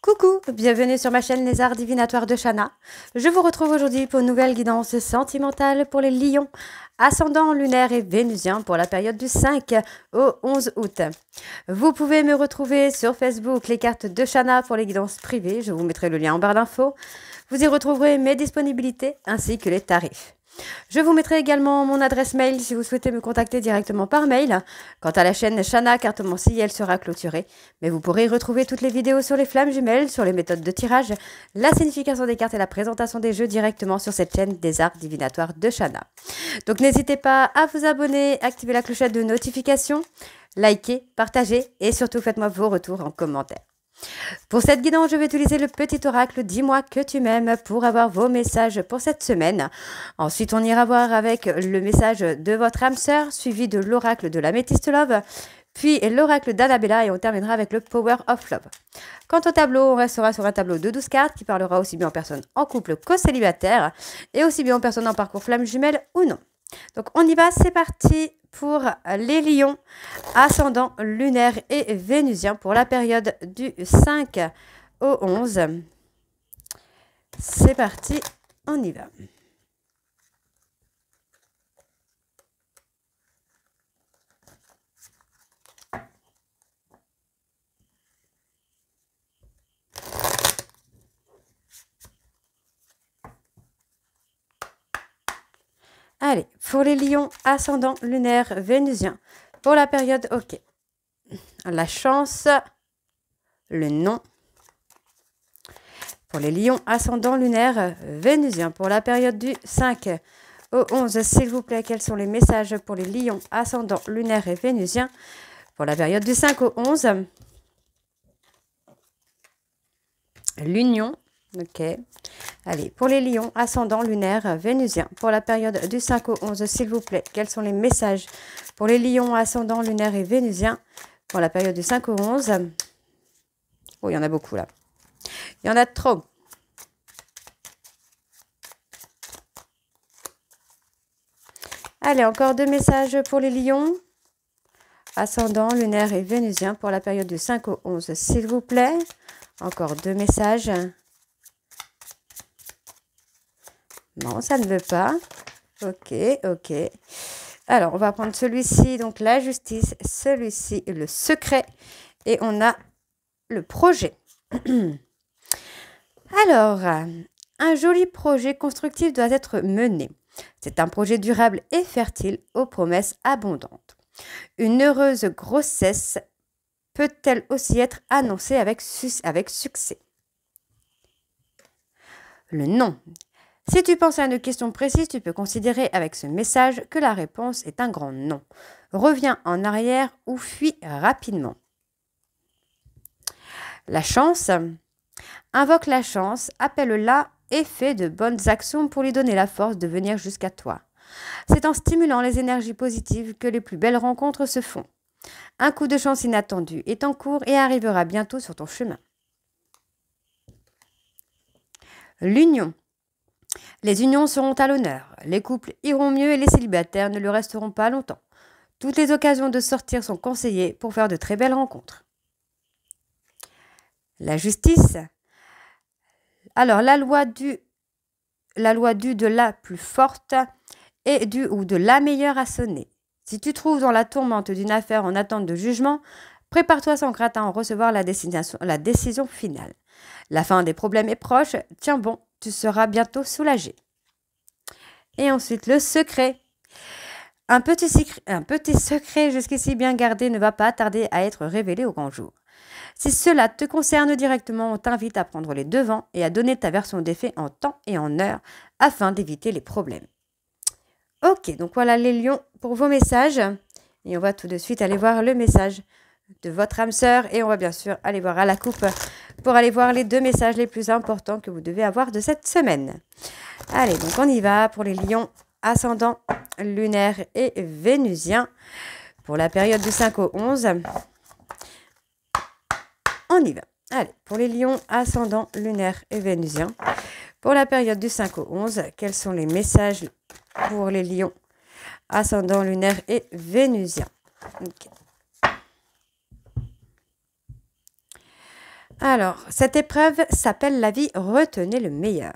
Coucou, bienvenue sur ma chaîne Les Arts Divinatoires de Shana. Je vous retrouve aujourd'hui pour une nouvelle guidance sentimentale pour les lions, ascendant lunaire et vénusien pour la période du 5 au 11 août. Vous pouvez me retrouver sur Facebook, les cartes de Shana pour les guidances privées. Je vous mettrai le lien en barre d'infos. Vous y retrouverez mes disponibilités ainsi que les tarifs. Je vous mettrai également mon adresse mail si vous souhaitez me contacter directement par mail. Quant à la chaîne Shana Cartomancie, elle sera clôturée. Mais vous pourrez y retrouver toutes les vidéos sur les flammes jumelles, sur les méthodes de tirage, la signification des cartes et la présentation des jeux directement sur cette chaîne des arts divinatoires de Shana. Donc n'hésitez pas à vous abonner, activer la clochette de notification, liker, partager et surtout faites-moi vos retours en commentaire. Pour cette guidance, je vais utiliser le petit oracle « Dis-moi que tu m'aimes » pour avoir vos messages pour cette semaine. Ensuite, on ira voir avec le message de votre âme sœur, suivi de l'oracle de l'Améthyste Love, puis l'oracle d'Annabella et on terminera avec le Power of Love. Quant au tableau, on restera sur un tableau de 12 cartes qui parlera aussi bien aux personnes en couple qu'aux célibataires et aussi bien aux personnes en parcours flamme jumelle ou non. Donc on y va, c'est parti pour les lions, ascendant lunaire et vénusien pour la période du 5 au 11. C'est parti, on y va. Allez, pour les lions, ascendant lunaire vénusien, pour la période OK. La chance, le non. Pour les lions, ascendant lunaire vénusien, pour la période du 5 au 11, s'il vous plaît, quels sont les messages pour les lions, ascendant lunaire et vénusien, pour la période du 5 au 11. L'union. Ok. Allez, pour les lions, ascendant lunaire vénusien, pour la période du 5 au 11, s'il vous plaît, quels sont les messages pour les lions, ascendant lunaire et vénusien, pour la période du 5 au 11. Oh, il y en a beaucoup là. Il y en a trop. Allez, encore deux messages pour les lions, ascendant lunaire et vénusien, pour la période du 5 au 11, s'il vous plaît. Encore deux messages. Non, ça ne veut pas. Ok, ok. Alors, on va prendre celui-ci, donc la justice, celui-ci, le secret, et on a le projet. Alors, un joli projet constructif doit être mené. C'est un projet durable et fertile aux promesses abondantes. Une heureuse grossesse peut-elle aussi être annoncée avec succès? Le non. Si tu penses à une question précise, tu peux considérer avec ce message que la réponse est un grand non. Reviens en arrière ou fuis rapidement. La chance. Invoque la chance, appelle-la et fais de bonnes actions pour lui donner la force de venir jusqu'à toi. C'est en stimulant les énergies positives que les plus belles rencontres se font. Un coup de chance inattendu est en cours et arrivera bientôt sur ton chemin. L'union. Les unions seront à l'honneur, les couples iront mieux et les célibataires ne le resteront pas longtemps. Toutes les occasions de sortir sont conseillées pour faire de très belles rencontres. La justice. Alors, la loi due de la plus forte et du ou de la meilleure a sonné. Si tu trouves dans la tourmente d'une affaire en attente de jugement, prépare-toi sans crainte à en recevoir la décision finale. La fin des problèmes est proche, tiens bon, tu seras bientôt soulagé. Et ensuite, le secret. Un petit secret jusqu'ici bien gardé ne va pas tarder à être révélé au grand jour. Si cela te concerne directement, on t'invite à prendre les devants et à donner ta version des faits en temps et en heure afin d'éviter les problèmes. Ok, donc voilà les lions pour vos messages. Et on va tout de suite aller voir le message de votre âme sœur. Et on va bien sûr aller voir à la coupe pour aller voir les deux messages les plus importants que vous devez avoir de cette semaine. Allez, donc on y va pour les lions ascendant lunaire et vénusien pour la période du 5 au 11. On y va. Allez, pour les lions ascendant lunaire et vénusien pour la période du 5 au 11, quels sont les messages pour les lions ascendant lunaire et vénusien? Okay. Alors, cette épreuve s'appelle la vie. Retenez le meilleur.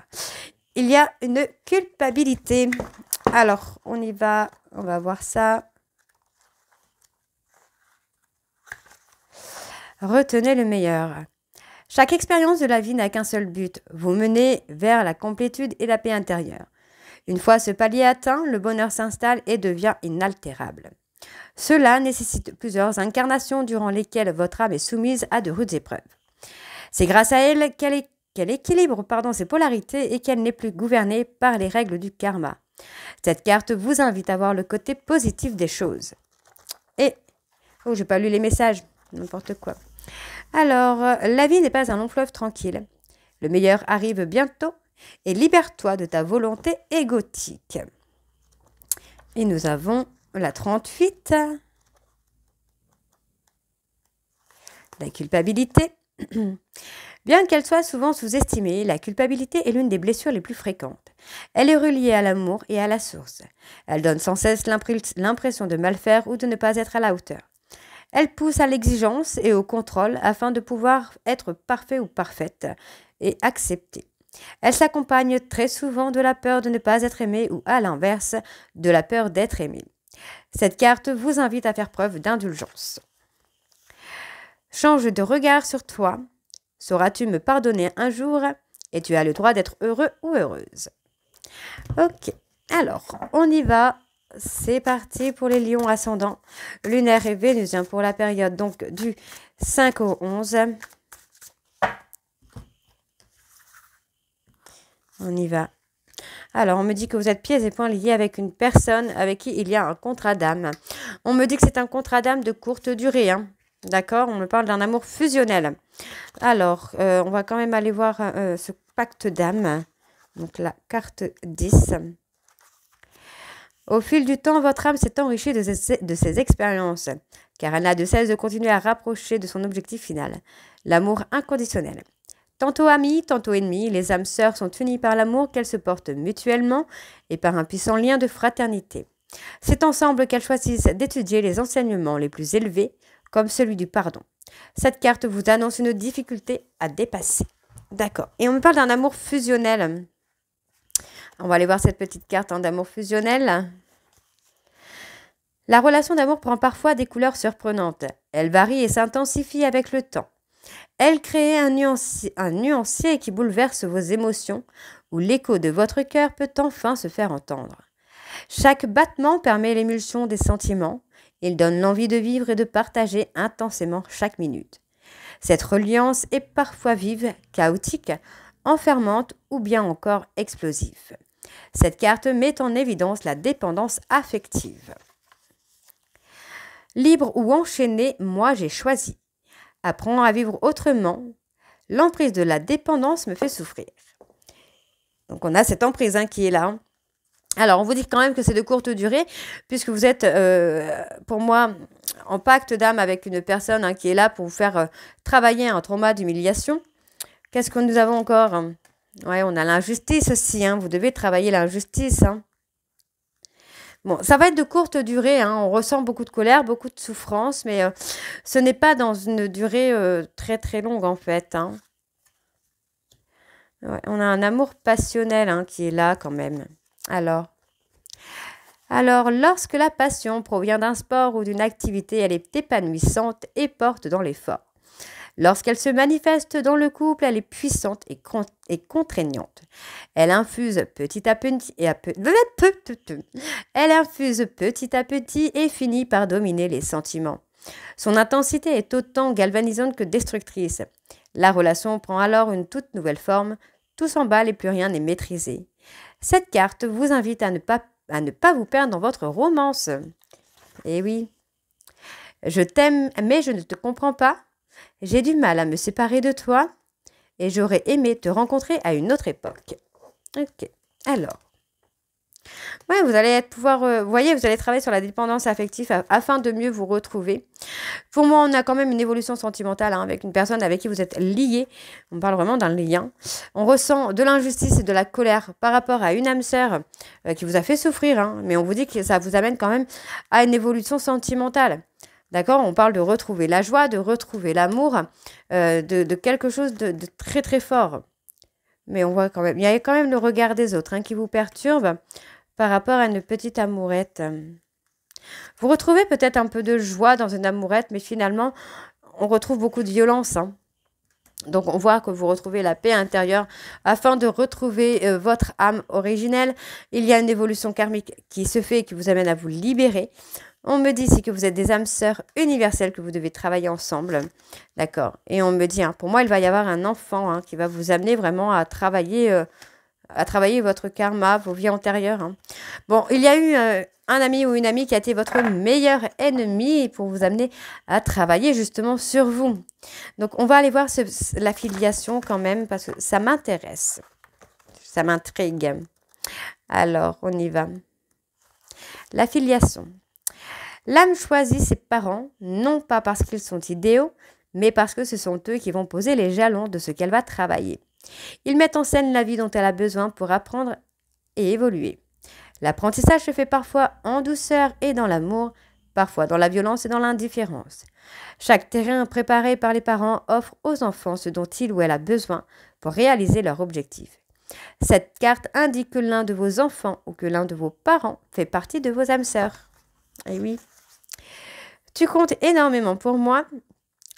Il y a une culpabilité. Alors, on y va. On va voir ça. Retenez le meilleur. Chaque expérience de la vie n'a qu'un seul but, vous mener vers la complétude et la paix intérieure. Une fois ce palier atteint, le bonheur s'installe et devient inaltérable. Cela nécessite plusieurs incarnations durant lesquelles votre âme est soumise à de rudes épreuves. C'est grâce à elle qu'elle équilibre ses polarités et qu'elle n'est plus gouvernée par les règles du karma. Cette carte vous invite à voir le côté positif des choses. Et, oh, j'ai pas lu les messages, n'importe quoi. Alors, la vie n'est pas un long fleuve tranquille. Le meilleur arrive bientôt et libère-toi de ta volonté égotique. Et nous avons la 38. La culpabilité. Bien qu'elle soit souvent sous-estimée, la culpabilité est l'une des blessures les plus fréquentes. Elle est reliée à l'amour et à la source. Elle donne sans cesse l'impression de mal faire ou de ne pas être à la hauteur. Elle pousse à l'exigence et au contrôle afin de pouvoir être parfait ou parfaite et acceptée. Elle s'accompagne très souvent de la peur de ne pas être aimée ou à l'inverse, de la peur d'être aimée. Cette carte vous invite à faire preuve d'indulgence. Change de regard sur toi. Sauras-tu me pardonner un jour et tu as le droit d'être heureux ou heureuse. Ok, alors on y va. C'est parti pour les lions ascendants, lunaire et vénusien pour la période donc du 5 au 11. On y va. Alors, on me dit que vous êtes pieds et poings liés avec une personne avec qui il y a un contrat d'âme. On me dit que c'est un contrat d'âme de courte durée. Hein. D'accord? On me parle d'un amour fusionnel. Alors, on va quand même aller voir ce pacte d'âme. Donc, la carte 10. Au fil du temps, votre âme s'est enrichie de ses expériences, car elle n'a de cesse de continuer à rapprocher de son objectif final, l'amour inconditionnel. Tantôt amies, tantôt ennemies, les âmes sœurs sont unies par l'amour qu'elles se portent mutuellement et par un puissant lien de fraternité. C'est ensemble qu'elles choisissent d'étudier les enseignements les plus élevés, comme celui du pardon. Cette carte vous annonce une difficulté à dépasser. D'accord. Et on me parle d'un amour fusionnel. On va aller voir cette petite carte d'amour fusionnel. La relation d'amour prend parfois des couleurs surprenantes. Elle varie et s'intensifie avec le temps. Elle crée un nuancier qui bouleverse vos émotions, où l'écho de votre cœur peut enfin se faire entendre. Chaque battement permet l'émulsion des sentiments. Il donne l'envie de vivre et de partager intensément chaque minute. Cette reliance est parfois vive, chaotique, enfermante ou bien encore explosive. Cette carte met en évidence la dépendance affective. Libre ou enchaîné, moi j'ai choisi. Apprends à vivre autrement. L'emprise de la dépendance me fait souffrir. Donc on a cette emprise qui est là. Alors on vous dit quand même que c'est de courte durée, puisque vous êtes, pour moi, en pacte d'âme avec une personne qui est là pour vous faire travailler un trauma d'humiliation. Qu'est-ce que nous avons encore? Ouais, on a l'injustice aussi, vous devez travailler l'injustice. Bon, ça va être de courte durée, on ressent beaucoup de colère, beaucoup de souffrance, mais ce n'est pas dans une durée très très longue en fait. Ouais, on a un amour passionnel qui est là quand même. Alors, lorsque la passion provient d'un sport ou d'une activité, elle est épanouissante et porte dans l'effort. Lorsqu'elle se manifeste dans le couple, elle est puissante et contraignante. Elle infuse petit à petit et finit par dominer les sentiments. Son intensité est autant galvanisante que destructrice. La relation prend alors une toute nouvelle forme, tout s'emballe et plus rien n'est maîtrisé. Cette carte vous invite à ne pas vous perdre dans votre romance. Eh oui. Je t'aime, mais je ne te comprends pas. J'ai du mal à me séparer de toi et j'aurais aimé te rencontrer à une autre époque. Ok, alors. Ouais, vous allez vous allez travailler sur la dépendance affective afin de mieux vous retrouver. Pour moi, on a quand même une évolution sentimentale avec une personne avec qui vous êtes lié. On parle vraiment d'un lien. On ressent de l'injustice et de la colère par rapport à une âme sœur qui vous a fait souffrir. Mais on vous dit que ça vous amène quand même à une évolution sentimentale. D'accord? On parle de retrouver la joie, de retrouver l'amour, de quelque chose de très très fort. Mais on voit quand même, il y a quand même le regard des autres hein, qui vous perturbe par rapport à une petite amourette. Vous retrouvez peut-être un peu de joie dans une amourette, mais finalement, on retrouve beaucoup de violence. Hein. Donc, on voit que vous retrouvez la paix intérieure afin de retrouver votre âme originelle. Il y a une évolution karmique qui se fait et qui vous amène à vous libérer. On me dit ici que vous êtes des âmes sœurs universelles, que vous devez travailler ensemble. D'accord. Et on me dit, hein, pour moi, il va y avoir un enfant hein, qui va vous amener vraiment à travailler votre karma, vos vies antérieures. Hein. Bon, il y a eu un ami ou une amie qui a été votre meilleur ennemi pour vous amener à travailler justement sur vous. Donc, on va aller voir la filiation quand même parce que ça m'intéresse. Ça m'intrigue. Alors, on y va. La filiation. L'âme choisit ses parents, non pas parce qu'ils sont idéaux, mais parce que ce sont eux qui vont poser les jalons de ce qu'elle va travailler. Ils mettent en scène la vie dont elle a besoin pour apprendre et évoluer. L'apprentissage se fait parfois en douceur et dans l'amour, parfois dans la violence et dans l'indifférence. Chaque terrain préparé par les parents offre aux enfants ce dont il ou elle a besoin pour réaliser leur objectif. Cette carte indique que l'un de vos enfants ou que l'un de vos parents fait partie de vos âmes sœurs. Eh oui. Tu comptes énormément pour moi.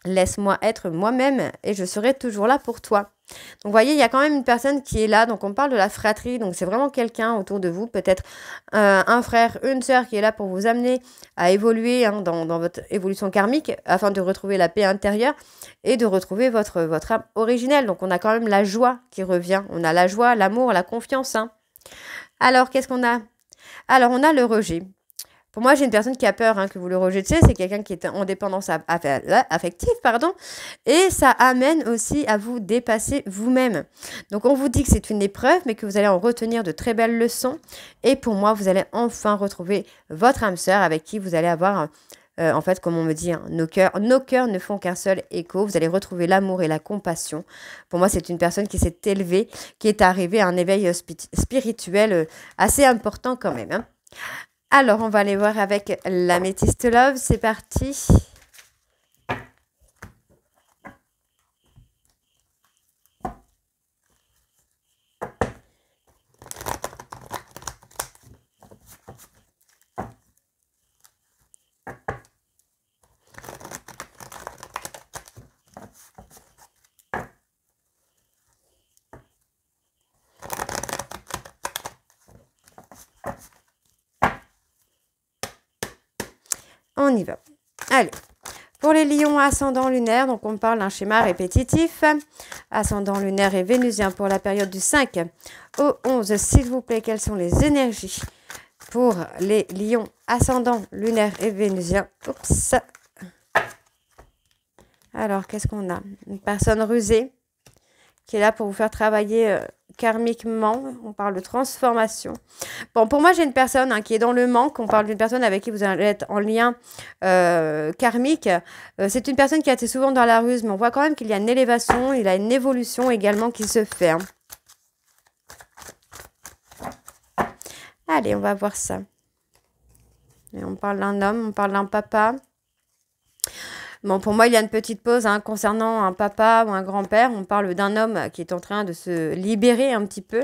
Laisse-moi être moi-même et je serai toujours là pour toi. Donc, vous voyez, il y a quand même une personne qui est là. Donc, on parle de la fratrie. Donc, c'est vraiment quelqu'un autour de vous, peut-être un frère, une sœur qui est là pour vous amener à évoluer hein, dans votre évolution karmique afin de retrouver la paix intérieure et de retrouver votre âme originelle. Donc, on a quand même la joie qui revient. On a la joie, l'amour, la confiance. Hein. Alors, qu'est-ce qu'on a? Alors, on a le rejet. Pour moi, j'ai une personne qui a peur hein, que vous le rejetiez. C'est quelqu'un qui est en dépendance affective, pardon. Et ça amène aussi à vous dépasser vous-même. Donc, on vous dit que c'est une épreuve, mais que vous allez en retenir de très belles leçons. Et pour moi, vous allez enfin retrouver votre âme sœur avec qui vous allez avoir, en fait, comme on me dit, hein, nos cœurs ne font qu'un seul écho. Vous allez retrouver l'amour et la compassion. Pour moi, c'est une personne qui s'est élevée, qui est arrivée à un éveil spirituel assez important quand même. Hein. Alors, on va aller voir avec l'améthyste love. C'est parti. On y va. Allez, pour les lions ascendant lunaire, donc on parle d'un schéma répétitif. Ascendant lunaire et vénusien pour la période du 5 au 11. S'il vous plaît, quelles sont les énergies pour les lions ascendant lunaire et vénusien? Oups. Alors, qu'est-ce qu'on a? Une personne rusée qui est là pour vous faire travailler karmiquement. On parle de transformation. Bon, pour moi, j'ai une personne hein, qui est dans le manque. On parle d'une personne avec qui vous allez être en lien karmique. C'est une personne qui a été souvent dans la ruse, mais on voit quand même qu'il y a une élévation, il y a une évolution également qui se fait. Hein. Allez, on va voir ça. Et on parle d'un homme, on parle d'un papa. Bon, pour moi, il y a une petite pause hein, concernant un papa ou un grand-père. On parle d'un homme qui est en train de se libérer un petit peu.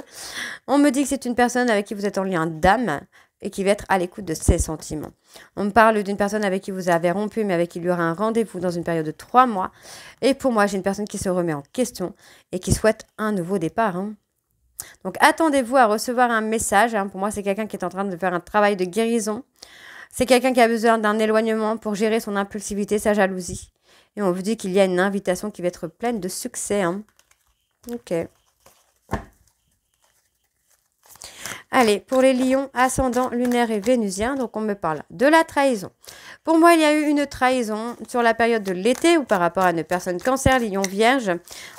On me dit que c'est une personne avec qui vous êtes en lien d'âme et qui va être à l'écoute de ses sentiments. On me parle d'une personne avec qui vous avez rompu, mais avec qui il y aura un rendez-vous dans une période de 3 mois. Et pour moi, j'ai une personne qui se remet en question et qui souhaite un nouveau départ. Hein. Donc, attendez-vous à recevoir un message. Hein. Pour moi, c'est quelqu'un qui est en train de faire un travail de guérison. C'est quelqu'un qui a besoin d'un éloignement pour gérer son impulsivité, sa jalousie. Et on vous dit qu'il y a une invitation qui va être pleine de succès. Hein. Ok. Allez, pour les lions, ascendant, lunaire et vénusien, donc on me parle de la trahison. Pour moi, il y a eu une trahison sur la période de l'été ou par rapport à une personne cancer, lion, vierge.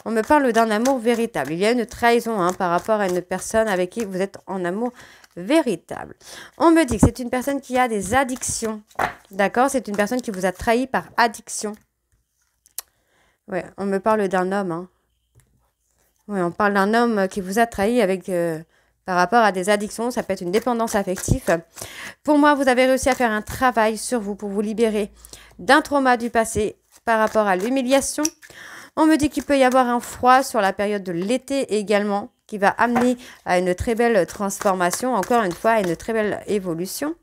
On me parle d'un amour véritable. Il y a une trahison hein, par rapport à une personne avec qui vous êtes en amour véritable. On me dit que c'est une personne qui a des addictions. D'accord? C'est une personne qui vous a trahi par addiction. Ouais, on me parle d'un homme. Hein. Ouais, on parle d'un homme qui vous a trahi avec par rapport à des addictions, ça peut être une dépendance affective. Pour moi, vous avez réussi à faire un travail sur vous pour vous libérer d'un trauma du passé par rapport à l'humiliation. On me dit qu'il peut y avoir un froid sur la période de l'été également, qui va amener à une très belle transformation, encore une fois, à une très belle évolution.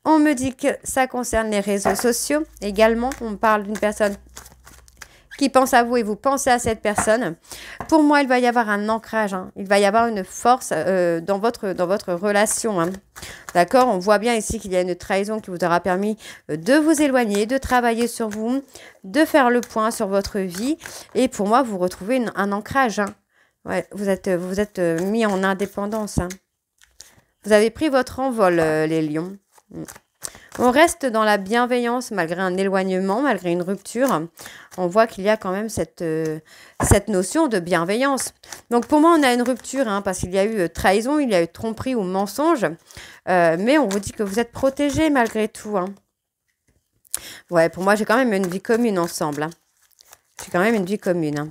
On me dit que ça concerne les réseaux sociaux également. On parle d'une personne qui pense à vous et vous pensez à cette personne. Pour moi, il va y avoir un ancrage. Il va y avoir une force dans votre relation. D'accord? On voit bien ici qu'il y a une trahison qui vous aura permis de vous éloigner, de travailler sur vous, de faire le point sur votre vie. Et pour moi, vous retrouvez un ancrage. Ouais, vous êtes mis en indépendance. Vous avez pris votre envol, les lions. On reste dans la bienveillance malgré un éloignement, malgré une rupture. On voit qu'il y a quand même cette notion de bienveillance. Donc pour moi, on a une rupture parce qu'il y a eu trahison, il y a eu tromperie ou mensonge. Mais on vous dit que vous êtes protégés malgré tout. Ouais, pour moi, j'ai quand même une vie commune ensemble. J'ai quand même une vie commune.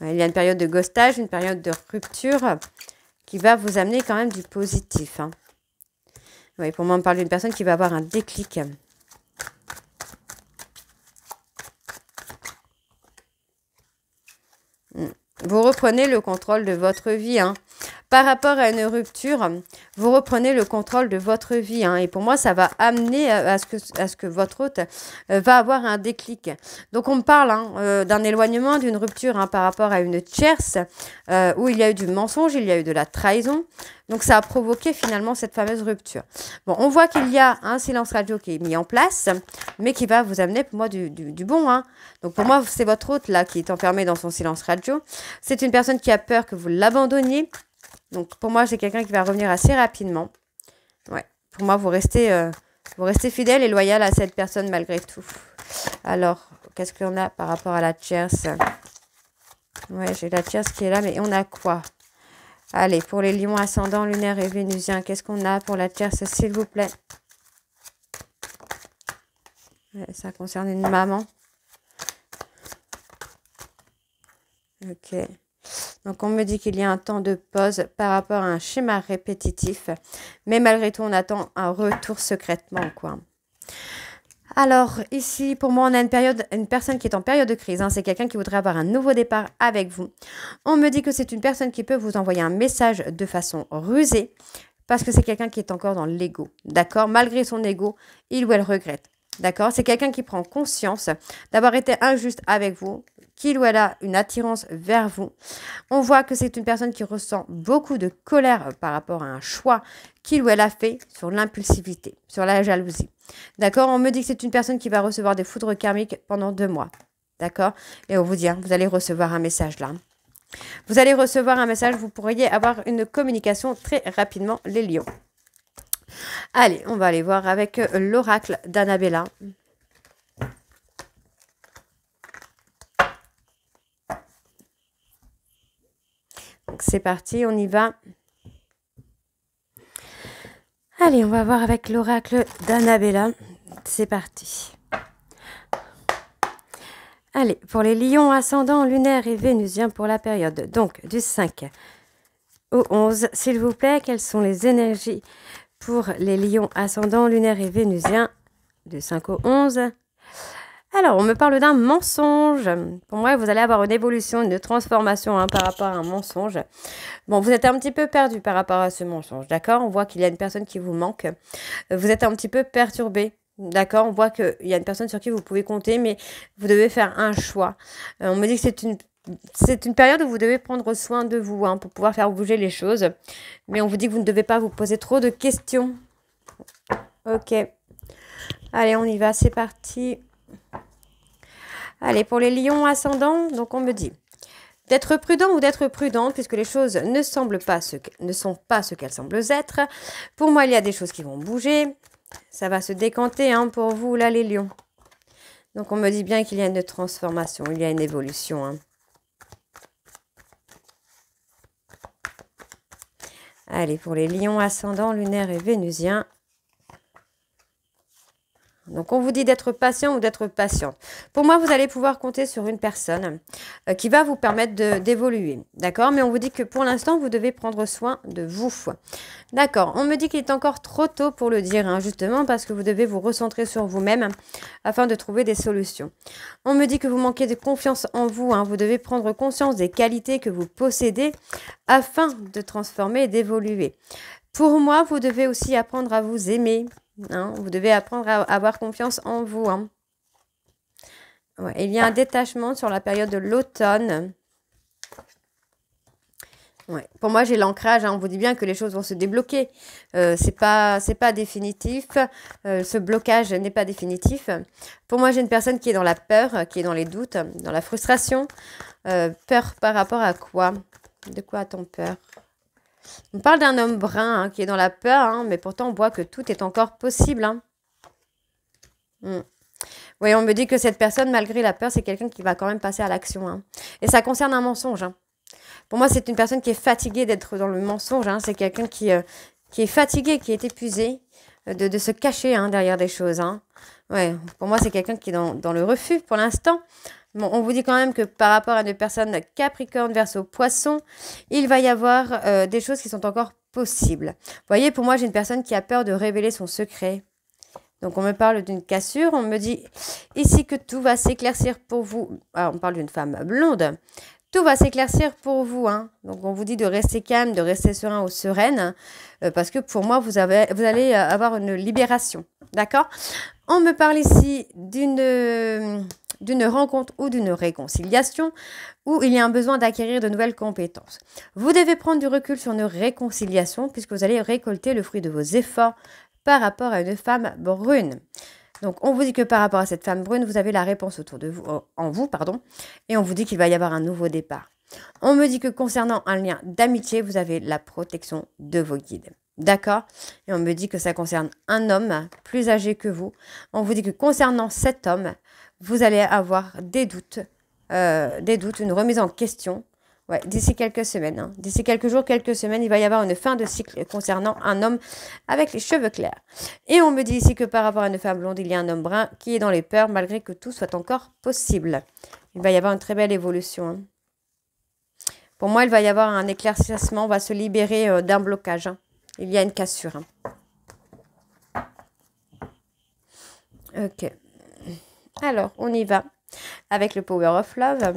Ouais, il y a une période de ghostage, une période de rupture qui va vous amener quand même du positif. Oui, pour moi, on parle d'une personne qui va avoir un déclic. Vous reprenez le contrôle de votre vie. Par rapport à une rupture, vous reprenez le contrôle de votre vie. Et pour moi, ça va amener à ce que votre hôte va avoir un déclic. Donc, on me parle d'un éloignement, d'une rupture par rapport à une tierce où il y a eu du mensonge, il y a eu de la trahison. Donc, ça a provoqué finalement cette fameuse rupture. Bon, on voit qu'il y a un silence radio qui est mis en place, mais qui va vous amener pour moi du bon. Donc, pour moi, c'est votre hôte là qui est enfermé dans son silence radio. C'est une personne qui a peur que vous l'abandonniez. Donc, pour moi, c'est quelqu'un qui va revenir assez rapidement. Ouais. Pour moi, vous restez fidèle et loyal à cette personne malgré tout. Alors, qu'est-ce qu'on a par rapport à la tierce? Ouais, j'ai la tierce qui est là, mais on a quoi? Allez, pour les lions ascendants, lunaires et vénusiens, qu'est-ce qu'on a pour la tierce, s'il vous plaît? Ouais, ça concerne une maman. Ok. Donc, on me dit qu'il y a un temps de pause par rapport à un schéma répétitif. Mais malgré tout, on attend un retour secrètement, quoi. Alors, ici, pour moi, on a une personne qui est en période de crise. C'est quelqu'un qui voudrait avoir un nouveau départ avec vous. On me dit que c'est une personne qui peut vous envoyer un message de façon rusée parce que c'est quelqu'un qui est encore dans l'ego. D'accord? Malgré son ego, il ou elle regrette. D'accord? C'est quelqu'un qui prend conscience d'avoir été injuste avec vous, qu'il ou elle a une attirance vers vous. On voit que c'est une personne qui ressent beaucoup de colère par rapport à un choix qu'il ou elle a fait sur l'impulsivité, sur la jalousie. D'accord? On me dit que c'est une personne qui va recevoir des foudres karmiques pendant 2 mois. D'accord? Et on vous dit, vous allez recevoir un message là. Vous allez recevoir un message, vous pourriez avoir une communication très rapidement, les lions. Allez, on va aller voir avec l'oracle d'Annabella. Donc c'est parti, on y va. Allez, on va voir avec l'oracle d'Annabella. C'est parti. Allez, pour les lions ascendants, lunaires et vénusiens pour la période, donc du 5 au 11, s'il vous plaît, quelles sont les énergies pour les lions ascendants, lunaires et vénusiens du 5 au 11? Alors, on me parle d'un mensonge. Pour moi, vous allez avoir une évolution, une transformation par rapport à un mensonge. Bon, vous êtes un petit peu perdu par rapport à ce mensonge, d'accord? On voit qu'il y a une personne qui vous manque. Vous êtes un petit peu perturbé, d'accord? On voit qu'il y a une personne sur qui vous pouvez compter, mais vous devez faire un choix. On me dit que c'est une période où vous devez prendre soin de vous pour pouvoir faire bouger les choses. Mais on vous dit que vous ne devez pas vous poser trop de questions. Ok. Allez, on y va, c'est parti. Allez, pour les lions ascendants, donc on me dit d'être prudent ou d'être prudente puisque les choses ne sont pas ce qu'elles semblent être. Pour moi, il y a des choses qui vont bouger. Ça va se décanter pour vous, là, les lions. Donc, on me dit bien qu'il y a une transformation, il y a une évolution. Allez, pour les lions ascendants, lunaires et vénusiens. Donc, on vous dit d'être patient ou d'être patiente. Pour moi, vous allez pouvoir compter sur une personne qui va vous permettre d'évoluer. D'accord? Mais on vous dit que pour l'instant, vous devez prendre soin de vous. D'accord. On me dit qu'il est encore trop tôt pour le dire, hein, justement, parce que vous devez vous recentrer sur vous-même afin de trouver des solutions. On me dit que vous manquez de confiance en vous. Hein. Vous devez prendre conscience des qualités que vous possédez afin de transformer et d'évoluer. Pour moi, vous devez aussi apprendre à vous aimer. Hein, vous devez apprendre à avoir confiance en vous. Hein. Ouais, il y a un détachement sur la période de l'automne. Ouais. Pour moi, j'ai l'ancrage. Hein, on vous dit bien que les choses vont se débloquer. C'est pas définitif. Ce blocage n'est pas définitif. Pour moi, j'ai une personne qui est dans la peur, qui est dans les doutes, dans la frustration. Peur par rapport à quoi? De quoi a-t-on peur? On parle d'un homme brun hein, qui est dans la peur, hein, mais pourtant on voit que tout est encore possible. Hein. Oui, on me dit que cette personne, malgré la peur, c'est quelqu'un qui va quand même passer à l'action. Hein. Et ça concerne un mensonge. Hein. Pour moi, c'est une personne qui est fatiguée d'être dans le mensonge. Hein. C'est quelqu'un qui est fatigué, qui est épuisé de se cacher hein, derrière des choses. Hein. Ouais, pour moi, c'est quelqu'un qui est dans le refus pour l'instant. Bon, on vous dit quand même que par rapport à une personne Capricorne, Verseau, Poisson, il va y avoir des choses qui sont encore possibles. Vous voyez, pour moi, j'ai une personne qui a peur de révéler son secret. Donc, on me parle d'une cassure. On me dit ici que tout va s'éclaircir pour vous. Alors, on parle d'une femme blonde. Tout va s'éclaircir pour vous. Hein. Donc, on vous dit de rester calme, de rester serein ou sereine. Parce que pour moi, vous allez avoir une libération. D'accord? On me parle ici d'une rencontre ou d'une réconciliation où il y a un besoin d'acquérir de nouvelles compétences. Vous devez prendre du recul sur une réconciliation puisque vous allez récolter le fruit de vos efforts par rapport à une femme brune. Donc, on vous dit que par rapport à cette femme brune, vous avez la réponse autour de vous, et on vous dit qu'il va y avoir un nouveau départ. On me dit que concernant un lien d'amitié, vous avez la protection de vos guides. D'accord? Et on me dit que ça concerne un homme plus âgé que vous. On vous dit que concernant cet homme, vous allez avoir des doutes, une remise en question. Ouais, d'ici quelques semaines, hein. D'ici quelques jours, quelques semaines, il va y avoir une fin de cycle concernant un homme avec les cheveux clairs. Et on me dit ici que par rapport à une femme blonde, il y a un homme brun qui est dans les peurs malgré que tout soit encore possible. Il va y avoir une très belle évolution. Hein. Pour moi, il va y avoir un éclaircissement, on va se libérer d'un blocage. Hein. Il y a une cassure. Hein. Ok. Alors, on y va avec le Power of Love.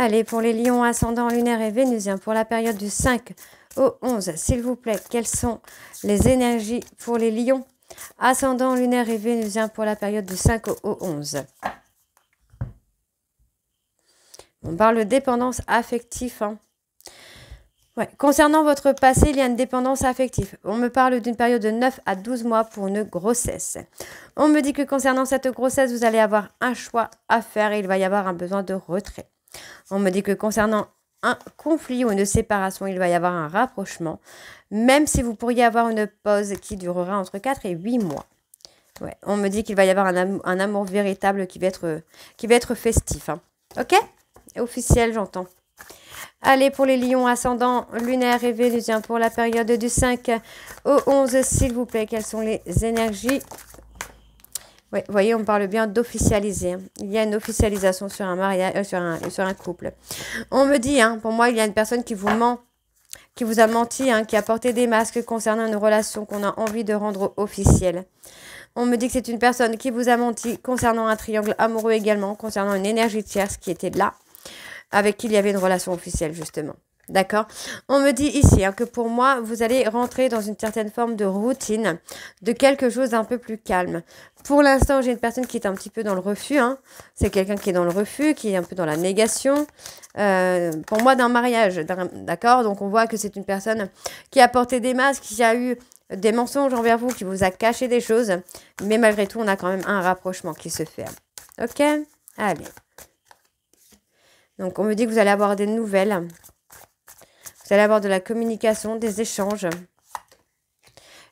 Allez, pour les lions ascendants lunaires et vénusiens, pour la période du 5 au 11, s'il vous plaît, quelles sont les énergies pour les lions ascendants lunaires et vénusiens pour la période du 5 au 11? On parle de dépendance affective. Hein. Ouais. Concernant votre passé, il y a une dépendance affective. On me parle d'une période de 9 à 12 mois pour une grossesse. On me dit que concernant cette grossesse, vous allez avoir un choix à faire et il va y avoir un besoin de retrait. On me dit que concernant un conflit ou une séparation, il va y avoir un rapprochement, même si vous pourriez avoir une pause qui durera entre 4 et 8 mois. Ouais. On me dit qu'il va y avoir un amour véritable qui va être festif. Hein. Ok? Officiel, j'entends. Allez, pour les lions ascendants lunaires et vénusiens pour la période du 5 au 11, s'il vous plaît, quelles sont les énergies? Oui, vous voyez, on parle bien d'officialiser. Hein. Il y a une officialisation sur un mariage, sur un couple. On me dit, hein, pour moi, il y a une personne qui vous ment, qui vous a menti, hein, qui a porté des masques concernant une relation qu'on a envie de rendre officielle. On me dit que c'est une personne qui vous a menti concernant un triangle amoureux également, concernant une énergie tierce qui était là, avec qui il y avait une relation officielle, justement. D'accord? On me dit ici hein, que pour moi, vous allez rentrer dans une certaine forme de routine, de quelque chose d'un peu plus calme. Pour l'instant, j'ai une personne qui est un petit peu dans le refus. Hein. C'est quelqu'un qui est dans le refus, qui est un peu dans la négation. Pour moi, d'un mariage. D'accord? Donc, on voit que c'est une personne qui a porté des masques, qui a eu des mensonges envers vous, qui vous a caché des choses. Mais malgré tout, on a quand même un rapprochement qui se fait. Ok? Allez. Donc, on me dit que vous allez avoir des nouvelles. Vous allez avoir de la communication, des échanges.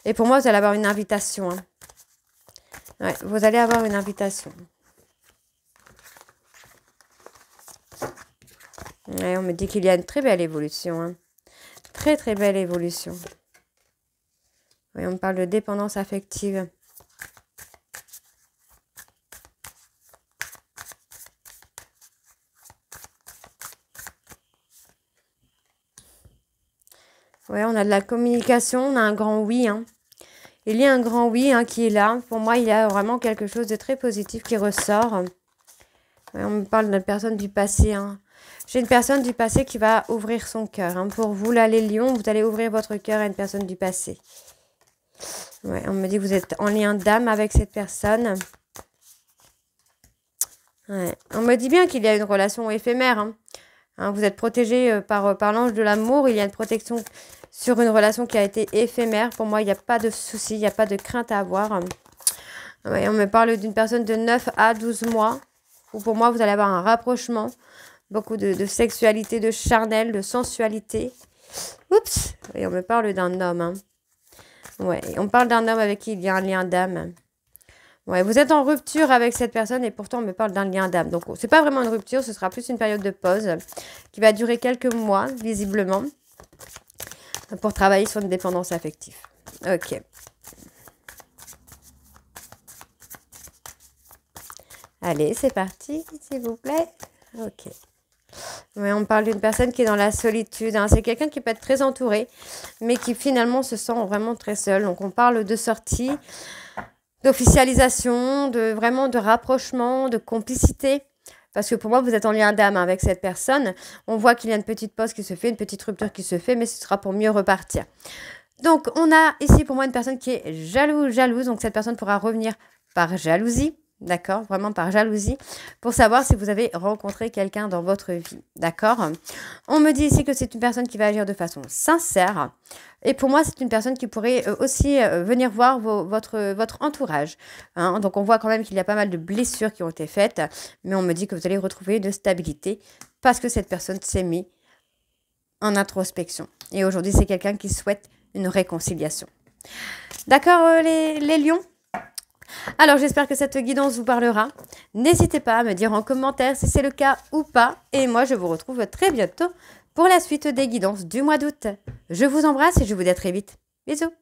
Et pour moi, vous allez avoir une invitation. Hein. Ouais, vous allez avoir une invitation. Ouais, on me dit qu'il y a une très belle évolution. Hein. Très, très belle évolution. Oui, on me parle de dépendance affective. Oui, on a de la communication, on a un grand oui. Hein. Il y a un grand oui hein, qui est là. Pour moi, il y a vraiment quelque chose de très positif qui ressort. Oui, on me parle d'une personne du passé. Hein. J'ai une personne du passé qui va ouvrir son cœur. Hein. Pour vous, là, les lions, vous allez ouvrir votre cœur à une personne du passé. Ouais, on me dit que vous êtes en lien d'âme avec cette personne. Ouais. On me dit bien qu'il y a une relation éphémère. Hein. Hein, vous êtes protégé par l'ange de l'amour. Il y a une protection sur une relation qui a été éphémère. Pour moi, il n'y a pas de souci, il n'y a pas de crainte à avoir. Ouais, on me parle d'une personne de 9 à 12 mois. Où pour moi, vous allez avoir un rapprochement. Beaucoup de sexualité, de charnel, de sensualité. Oups! Et on me parle d'un homme. Hein. Ouais, on parle d'un homme avec qui il y a un lien d'âme. Ouais, vous êtes en rupture avec cette personne et pourtant on me parle d'un lien d'âme. Donc, c'est pas vraiment une rupture, ce sera plus une période de pause qui va durer quelques mois, visiblement, pour travailler sur une dépendance affective. Ok. Allez, c'est parti, s'il vous plaît. Ok. Oui, on parle d'une personne qui est dans la solitude. Hein. C'est quelqu'un qui peut être très entouré, mais qui finalement se sent vraiment très seul. Donc, on parle de sortie, d'officialisation, vraiment de rapprochement, de complicité. Parce que pour moi, vous êtes en lien d'âme avec cette personne. On voit qu'il y a une petite pause qui se fait, une petite rupture qui se fait, mais ce sera pour mieux repartir. Donc, on a ici pour moi une personne qui est jalouse. Donc, cette personne pourra revenir par jalousie. D'accord, vraiment par jalousie, pour savoir si vous avez rencontré quelqu'un dans votre vie, d'accord. On me dit ici que c'est une personne qui va agir de façon sincère, et pour moi, c'est une personne qui pourrait aussi venir voir votre entourage. Hein. Donc, on voit quand même qu'il y a pas mal de blessures qui ont été faites, mais on me dit que vous allez retrouver une stabilité, parce que cette personne s'est mise en introspection. Et aujourd'hui, c'est quelqu'un qui souhaite une réconciliation. D'accord, les lions ? Alors, j'espère que cette guidance vous parlera. N'hésitez pas à me dire en commentaire si c'est le cas ou pas. Et moi, je vous retrouve très bientôt pour la suite des guidances du mois d'août. Je vous embrasse et je vous dis à très vite. Bisous.